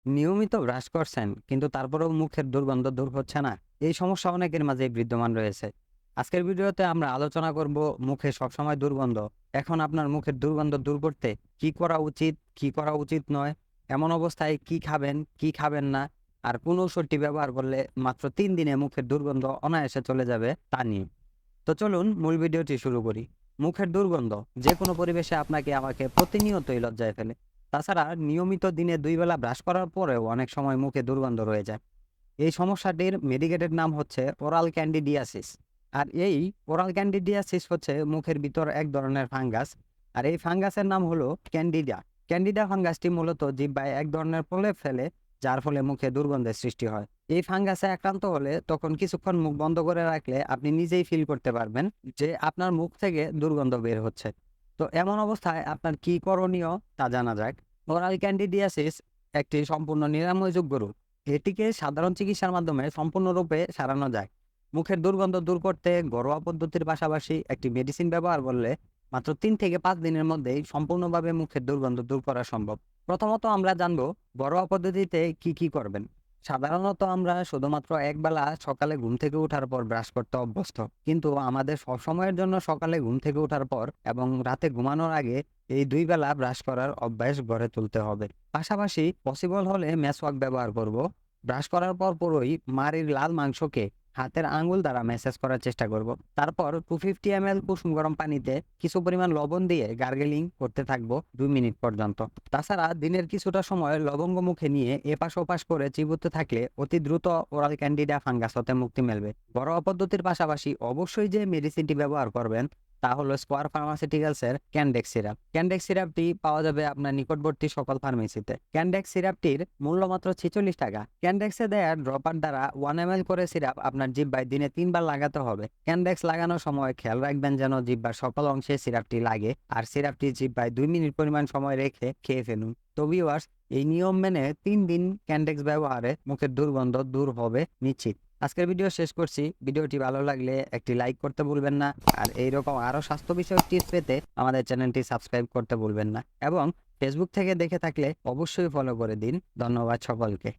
নিয়মিত ব্রাশ করছেন কিন্তু তারপরেও মুখের দুর্গন্ধ দূর হচ্ছে না? এই সমস্যা অনেকের মাঝেই বিদ্যমান রয়েছে। আজকের ভিডিওতে আমরা আলোচনা করব মুখে সবসময় দুর্গন্ধ। এখন আপনার মুখের দুর্গন্ধ দূর করতে কি করা উচিত, কি করা উচিত নয়, এমন অবস্থায় কি খাবেন, কি খাবেন না, আর কোন ঔষধটি ব্যবহার করলে মাত্র ৩ দিনে মুখের দুর্গন্ধ অনায়াসে চলে যাবে তা নিয়ে। তো চলুন মূল ভিডিওটি শুরু করি। মুখের দুর্গন্ধ যেকোনো পরিবেশে আপনাকে আমাকে প্রতিনিয়তই লজ্জায় ফেলে। তাছাড়া নিয়মিত দিনে ২ বেলা ব্রাশ করার পরেও অনেক সময় মুখে দুর্গন্ধ রয়ে যায়। এই সমস্যাটির মেডিকেটেড নাম হচ্ছে ওরাল ক্যান্ডিডিয়াসিস। আর এই ওরাল ক্যান্ডিডিয়াসিস হচ্ছে মুখের ভিতর এক ধরনের ফাঙ্গাস। আর এই ফাঙ্গাসের নাম হলো ক্যান্ডিডা। ক্যান্ডিডা ফাঙ্গাসটি মূলত জিহ্বায় এক ধরনের প্রলেপ ফেলে, যার ফলে মুখে দুর্গন্ধের সৃষ্টি হয়। এই ফাঙ্গাসে আক্রান্ত হলে তখন কিছুক্ষণ মুখ বন্ধ করে রাখলে আপনি নিজেই ফিল করতে পারবেন যে আপনার মুখ থেকে দুর্গন্ধ বের হচ্ছে। তো এমন অবস্থায় আপনার কি করণীয় তা জানা যাক। ওরাল ক্যান্ডিডিয়াসিস একটি সম্পূর্ণ নিরাময়যোগ্য রোগ। এটিকে সাধারণ চিকিৎসার মাধ্যমে সম্পূর্ণরূপে সারানো যায়। মুখের দুর্গন্ধ দূর করতে ঘরোয়া পদ্ধতির পাশাপাশি একটি মেডিসিন ব্যবহার করলে মাত্র ৩ থেকে ৫ দিনের মধ্যেই সম্পূর্ণভাবে মুখের দুর্গন্ধ দূর করা সম্ভব। প্রথমত আমরা জানবো ঘরোয়া পদ্ধতিতে কি কি করবেন। সাধারণত আমরা শুধুমাত্র একবেলা সকালে ঘুম থেকে ওঠার পর ব্রাশ করতে অভ্যস্ত, কিন্তু আমাদের সবসময়ের জন্য সকালে ঘুম থেকে ওঠার পর এবং রাতে ঘুমানোর আগে এই ২ বেলা ব্রাশ করার অভ্যাস গড়ে তুলতে হবে। পাশাপাশি পসিবল হলে মেসওয়াক ব্যবহার করব। ব্রাশ করার পর পুরোই মাড়ির লাল মাংসকে হাতের আঙ্গুল দ্বারা ম্যাসাজ করার চেষ্টা করব। তারপর 250 ml কুসুম গরম পানিতে কিছু পরিমাণ লবণ দিয়ে গার্গেলিং করতে থাকবো ২ মিনিট পর্যন্ত। তাছাড়া দিনের কিছুটা সময় লবঙ্গ মুখে নিয়ে এপাশ ওপাশ করে চিবুতে থাকলে অতি দ্রুত ওরাল ক্যান্ডিডা ফাঙ্গাস হতে মুক্তি মিলবে। ঘরোয়া পদ্ধতির পাশাপাশি অবশ্যই যে মেডিসিনটি ব্যবহার করবেন তা হলো স্কোয়ার ফার্মাসিউটিক্যালসের ক্যান্ডেক্স সিরাপ। ক্যান্ডেক্স সিরাপটি পাওয়া যাবে আপনার নিকটবর্তী সকল ফার্মেসিতে। ক্যান্ডেক্স সিরাপটির মূল্য মাত্র ৪৬ টাকা। ক্যান্ডেক্সে দেয়া ড্রপার দ্বারা 1 ml করে সিরাপ আপনার জিহ্বায় দিনে ৩ বার লাগাতে হবে। ক্যান্ডেক্স লাগানোর সময় খেয়াল রাখবেন যেন জিহ্বার সকল অংশে সিরাপটি লাগে, আর সিরাপটি জিহ্বায় ২ মিনিট পরিমাণ সময় রেখে খেয়ে ফেলুন। তো ভিউয়ার্স, এই নিয়ম মেনে ৩ দিন ক্যান্ডেক্স ব্যবহারে মুখের দুর্গন্ধ দূর হবে নিশ্চিত। আজকের ভিডিও শেষ করছি। ভিডিওটি ভালো লাগলে একটি লাইক করতে ভুলবেন না, আর এইরকম আরো স্বাস্থ্য বিষয়ক টিপস পেতে আমাদের চ্যানেলটি সাবস্ক্রাইব করতে ভুলবেন না, এবং ফেসবুক থেকে দেখে থাকলে অবশ্যই ফলো করে দিন। ধন্যবাদ সকলকে।